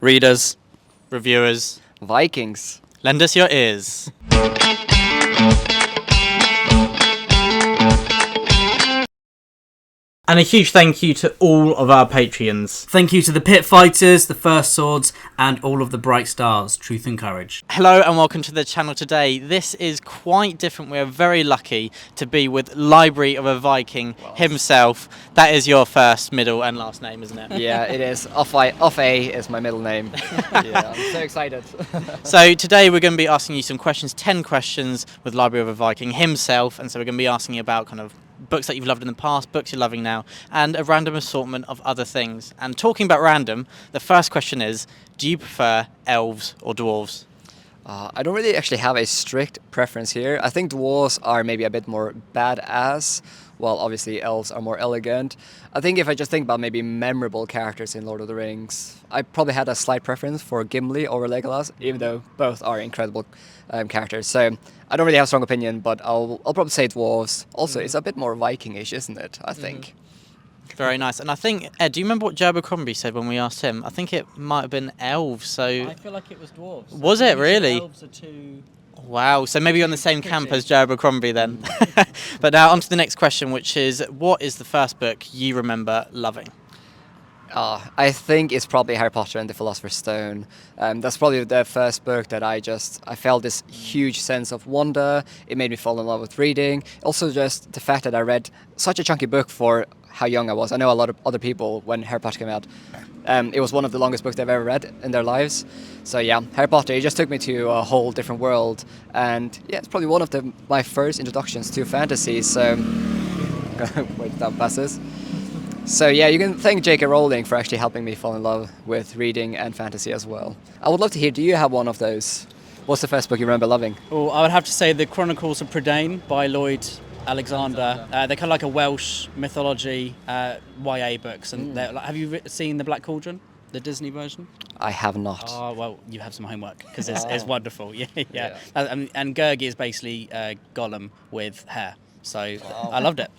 Readers, reviewers, Vikings. lend us your ears. And a huge thank you to all of our Patreons. Thank you to the Pit Fighters, the First Swords, and all of the Bright Stars, Truth and Courage. Hello and welcome to the channel today. This is quite different. We are very lucky to be with Library of a Viking himself. That is your first, middle and last name, isn't it? Yeah, it is. Off A is my middle name. Yeah, I'm so excited. So today we're going to be asking you some questions, 10 questions with Library of a Viking himself. And so we're going to be asking you about kind of books that you've loved in the past, books you're loving now, and a random assortment of other things. And talking about random, the first question is, do you prefer elves or dwarves? I don't really actually have a strict preference here. I think dwarves are maybe a bit more badass, while obviously elves are more elegant. I think if I just think about maybe memorable characters in Lord of the Rings, I probably had a slight preference for Gimli over Legolas, even though both are incredible characters. So I don't really have a strong opinion, but I'll probably say dwarves. Also, it's a bit more Viking-ish, isn't it? I think. Very nice. And I think, Ed, do you remember what Joe Abercrombie said when we asked him? I think it might have been elves, so... I feel like it was dwarves. Was it really? Elves are too... Wow, so maybe you're on the same camp as Joe Abercrombie then. But now on to the next question, which is, what is the first book you remember loving? I think it's probably Harry Potter and the Philosopher's Stone. That's probably the first book that I felt this huge sense of wonder. It made me fall in love with reading. Also just the fact that I read such a chunky book for how young I was. I know a lot of other people, when Harry Potter came out, it was one of the longest books they've ever read in their lives. So yeah, Harry Potter, it just took me to a whole different world. And yeah, it's probably one of my first introductions to fantasy. So, wait, that passes. So yeah, you can thank J.K. Rowling for actually helping me fall in love with reading and fantasy as well. I would love to hear, do you have one of those? What's the first book you remember loving? Oh, I would have to say The Chronicles of Prydain by Lloyd Alexander. They're kind of like a Welsh mythology YA books. And have you seen The Black Cauldron, the Disney version? I have not. Oh, well, you have some homework, because it's wonderful. Yeah. And Gurgi is basically Gollum with hair. So I loved it.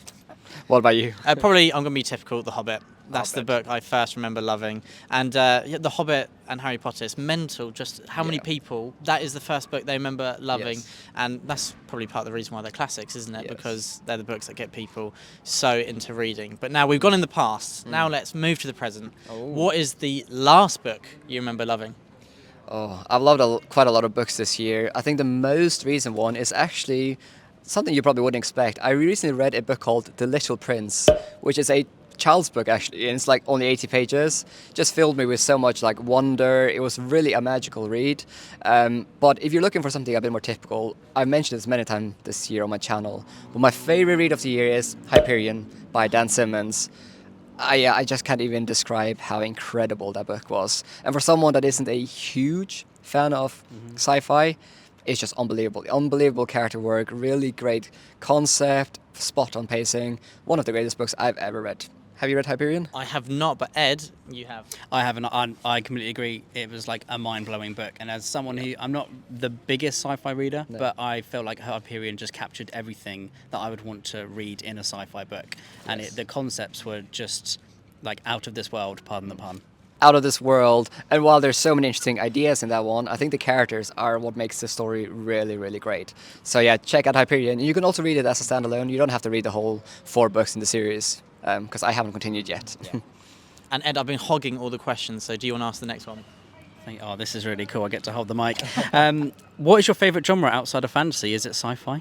What about you? Probably I'm going to be typical, The Hobbit. That's the book I first remember loving. And The Hobbit and Harry Potter, it's mental just how many people, that is the first book they remember loving. Yes. And that's probably part of the reason why they're classics, isn't it? Yes. Because they're the books that get people so into reading. But now we've gone in the past. Now let's move to the present. What is the last book you remember loving? Oh, I've loved quite a lot of books this year. I think the most recent one is actually something you probably wouldn't expect. I recently read a book called The Little Prince, which is a child's book actually, and it's like only 80 pages. Just filled me with so much like wonder. It was really a magical read. But if you're looking for something a bit more typical, I've mentioned this many times this year on my channel, but my favorite read of the year is Hyperion by Dan Simmons. I just can't even describe how incredible that book was. And for someone that isn't a huge fan of sci-fi, it's just unbelievable. Unbelievable character work, really great concept, spot on pacing. One of the greatest books I've ever read. Have you read Hyperion? I have not, but Ed, you have. I haven't. I completely agree. It was like a mind-blowing book. And as someone who, I'm not the biggest sci-fi reader, but I felt like Hyperion just captured everything that I would want to read in a sci-fi book. And the concepts were just like out of this world, pardon the pun. Out of this world, and while there's so many interesting ideas in that one, I think the characters are what makes the story really, really great. So yeah, check out Hyperion. You can also read it as a standalone. You don't have to read the whole 4 books in the series, because I haven't continued yet. Yeah. And Ed, I've been hogging all the questions, so do you want to ask the next one? Oh, this is really cool. I get to hold the mic. What is your favourite genre outside of fantasy? Is it sci-fi?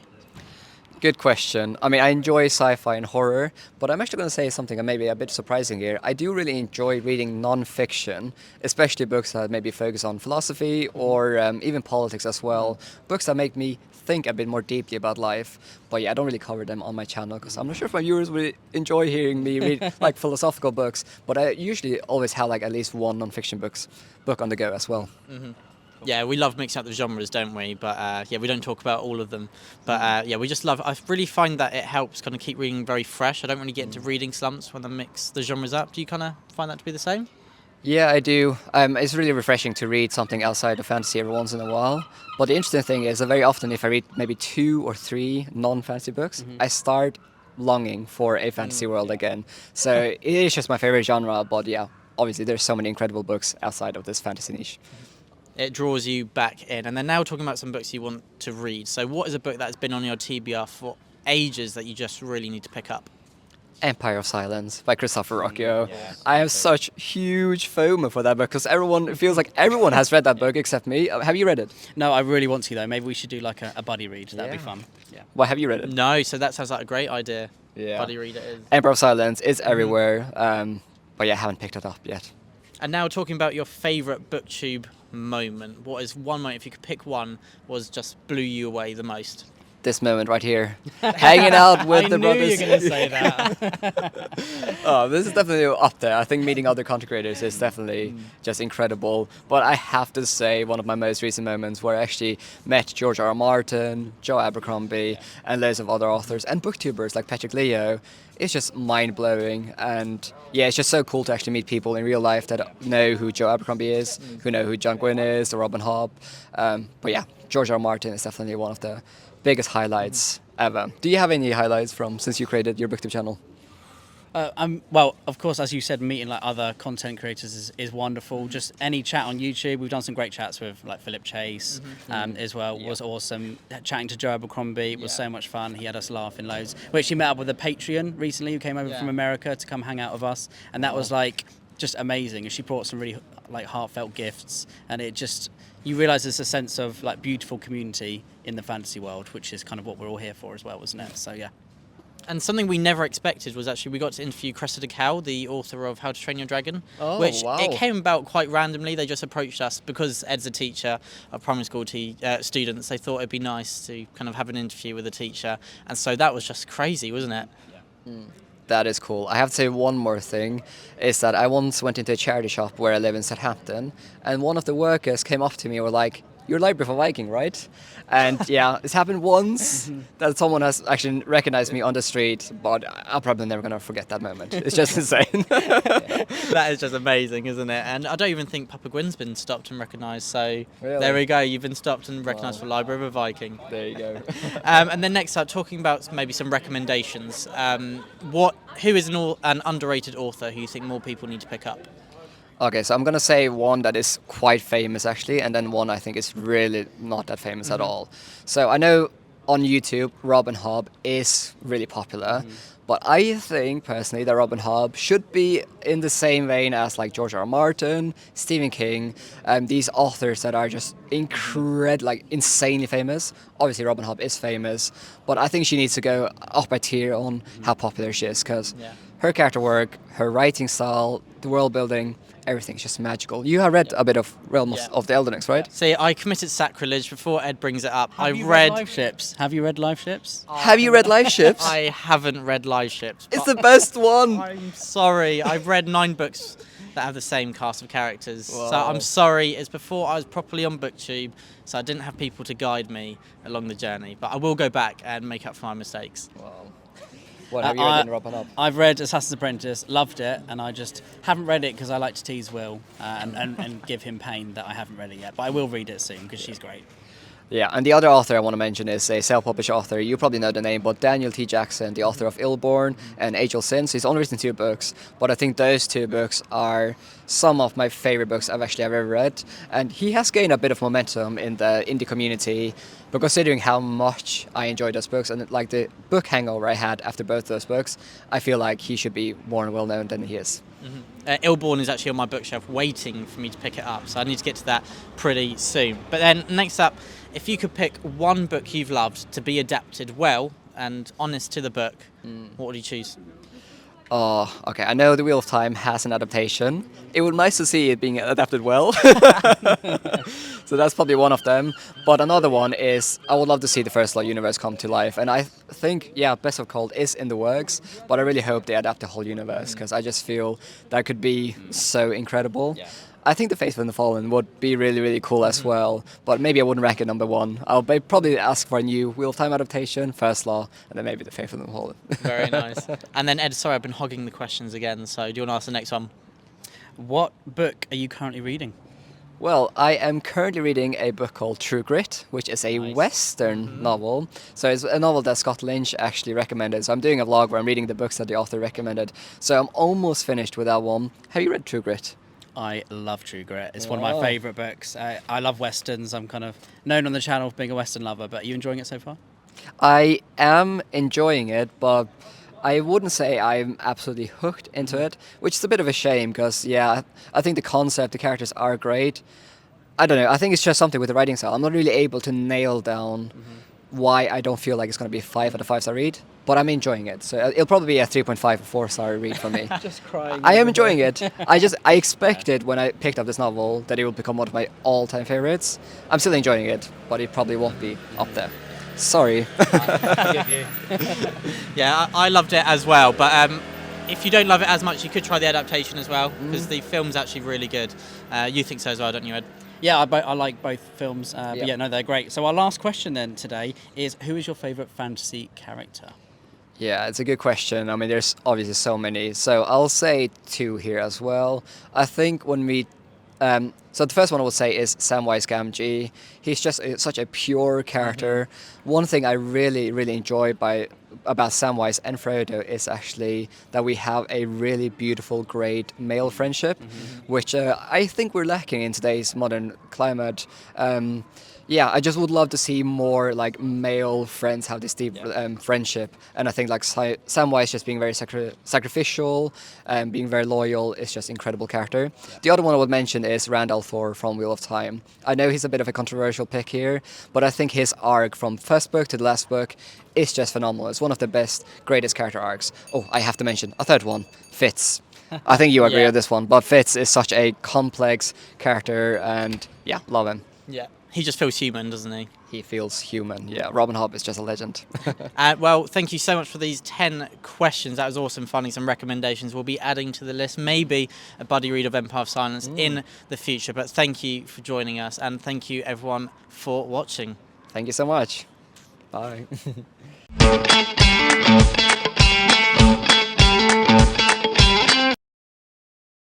Good question. I mean, I enjoy sci-fi and horror, but I'm actually going to say something maybe a bit surprising here. I do really enjoy reading non-fiction, especially books that maybe focus on philosophy or even politics as well. Books that make me think a bit more deeply about life. But yeah, I don't really cover them on my channel because I'm not sure if my viewers will enjoy hearing me read like philosophical books. But I usually always have like at least one non-fiction book on the go as well. Mm-hmm. Yeah, we love mixing up the genres, don't we? But yeah, we don't talk about all of them. But yeah, we just love. I really find that it helps kind of keep reading very fresh. I don't really get into reading slumps when I mix the genres up. Do you kind of find that to be the same? Yeah, I do. It's really refreshing to read something outside of fantasy every once in a while. But the interesting thing is that very often, if I read maybe 2 or 3 non-fantasy books, I start longing for a fantasy world again. So it is just my favorite genre. But yeah, obviously there's so many incredible books outside of this fantasy niche. It draws you back in. And then now talking about some books you want to read. So what is a book that's been on your TBR for ages that you just really need to pick up? Empire of Silence by Christopher Rocchio. I have such huge FOMO for that book because it feels like everyone has read that book except me. Have you read it? No, I really want to though. Maybe we should do like a buddy read. That'd be fun. Yeah. Well, have you read it? No, so that sounds like a great idea. Yeah. Buddy read it is. Emperor of Silence is everywhere, but yeah, I haven't picked it up yet. And now talking about your favourite booktube moment. What is one moment, if you could pick one, was just blew you away the most? This moment right here, hanging out with the brothers. I knew you were going to say that. Oh, this is definitely up there. I think meeting other content creators is definitely just incredible. But I have to say, one of my most recent moments where I actually met George R. R. Martin, Joe Abercrombie, and loads of other authors and booktubers like Patrick Leo. It's just mind-blowing, and yeah, it's just so cool to actually meet people in real life that know who Joe Abercrombie is, who know who John Gwynne is, or Robin Hobb. But yeah, George R. R. Martin is definitely one of the biggest highlights ever. Do you have any highlights from since you created your booktube channel? Well, of course, as you said, meeting like other content creators is wonderful. Just any chat on YouTube. We've done some great chats with like Philip Chase as well. Was awesome. Chatting to Joe Abercrombie was so much fun. He had us laughing loads. We actually met up with a Patreon recently who came over from America to come hang out with us, and that was like just amazing. And she brought some really like heartfelt gifts, and it just, you realise there's a sense of like beautiful community in the fantasy world, which is kind of what we're all here for as well, isn't it? So yeah. And something we never expected was actually we got to interview Cressida Cowell, the author of How to Train Your Dragon, which it came about quite randomly. They just approached us because Ed's a teacher of primary school students. They thought it'd be nice to kind of have an interview with a teacher, and so that was just crazy, wasn't it? That is cool. I have to say one more thing, is that I once went into a charity shop where I live in Southampton, and one of the workers came up to me and were like, "You're Library for Viking, right?" And yeah, it's happened once that someone has actually recognized me on the street, but I'm probably never going to forget that moment. It's just insane. That is just amazing, isn't it? And I don't even think Papa Gwyn's been stopped and recognised, so Really? there we go. You've been stopped and recognised for Library of a Viking. There you go. And then next up, talking about maybe some recommendations. Who is an underrated author who you think more people need to pick up? Okay, so I'm going to say one that is quite famous actually, and then one I think is really not that famous at all. So I know on YouTube, Robin Hobb is really popular, but I think personally that Robin Hobb should be in the same vein as like George R. R. Martin, Stephen King, these authors that are just like insanely famous. Obviously Robin Hobb is famous, but I think she needs to go up a tier on how popular she is, because her character work, her writing style, the world building, everything's just magical. You have read a bit of Realms of the Elden Rings, right? See, I committed sacrilege before Ed brings it up. Have you read Live Ships? Have you read Live Ships? Have you read Live Ships? I haven't read Live Ships. It's the best one. I'm sorry. I've read 9 books that have the same cast of characters. So Wow. I'm sorry. It's before I was properly on BookTube, so I didn't have people to guide me along the journey. But I will go back and make up for my mistakes. Wow. What have you read in Robin Hobb? I've read Assassin's Apprentice, loved it, and I just haven't read it because I like to tease Will and give him pain that I haven't read it yet. But I will read it soon because she's great. Yeah, and the other author I want to mention is a self-published author. You probably know the name, but Daniel T. Jackson, the author of Illborn and Age of Sin. So he's only written 2 books, but I think those 2 books are some of my favorite books I've ever read. And he has gained a bit of momentum in the indie community, but considering how much I enjoyed those books and like the book hangover I had after both those books, I feel like he should be more well known than he is. Illborn is actually on my bookshelf waiting for me to pick it up, so I need to get to that pretty soon. But then next up, if you could pick one book you've loved to be adapted well and honest to the book, what would you choose? Oh, okay. I know The Wheel of Time has an adaptation. It would be nice to see it being adapted well. So that's probably one of them. But another one is I would love to see the First Law universe come to life. And I think, Best of Cold is in the works, but I really hope they adapt the whole universe because I just feel that could be so incredible. Yeah. I think The Faithful and the Fallen would be really, really cool as well, but maybe I wouldn't rank it number 1. I'll probably ask for a new Wheel of Time adaptation, First Law, and then maybe The Faithful and the Fallen. Very nice. And then Ed, sorry, I've been hogging the questions again, so do you want to ask the next one? What book are you currently reading? Well, I am currently reading a book called True Grit, which is a Nice. Western novel. So it's a novel that Scott Lynch actually recommended. So I'm doing a vlog where I'm reading the books that the author recommended. So I'm almost finished with that one. Have you read True Grit? I love True Grit. It's one of my Oh. favourite books. I love westerns. I'm kind of known on the channel for being a western lover. But are you enjoying it so far? I am enjoying it, but I wouldn't say I'm absolutely hooked into it, which is a bit of a shame because, yeah, I think the concept, the characters are great. I don't know, I think it's just something with the writing style. I'm not really able to nail down why I don't feel like it's going to be a 5 out of 5 star read, but I'm enjoying it. So it'll probably be a 3.5 or 4 star read for me. Just crying. I am enjoying it. I expected when I picked up this novel that it would become one of my all-time favorites. I'm still enjoying it, but it probably won't be up there. Sorry. Yeah, I loved it as well. But if you don't love it as much, you could try the adaptation as well, because the film's actually really good. You think so as well, don't you, Ed? Yeah, I like both films. But Yep. yeah, no, they're great. So our last question then today is, who is your favourite fantasy character? Yeah, it's a good question. I mean, there's obviously so many. So I'll say 2 here as well. I think when we... so the first one I would say is Samwise Gamgee. He's just such a pure character. One thing I really, really enjoy about Samwise and Frodo is actually that we have a really beautiful, great male friendship, which I think we're lacking in today's modern climate. Yeah, I just would love to see more like male friends have this deep friendship, and I think like Samwise just being very sacrificial and being very loyal is just incredible character. The other one I would mention is Randall Thor from Wheel of Time. I know he's a bit of a controversial pick here, but I think his arc from first book to the last book is just phenomenal. It's one of the best, greatest character arcs. Oh, I have to mention a third one, Fitz. I think you agree Yeah. with this one, but Fitz is such a complex character, and yeah, love him. Yeah. He just feels human, doesn't he? He feels human. Yeah, Robin Hobb is just a legend. Well, thank you so much for these 10 questions. That was awesome. Finding some recommendations we'll be adding to the list. Maybe a buddy read of Empire of Silence in the future. But thank you for joining us, and thank you everyone for watching. Thank you so much. Bye.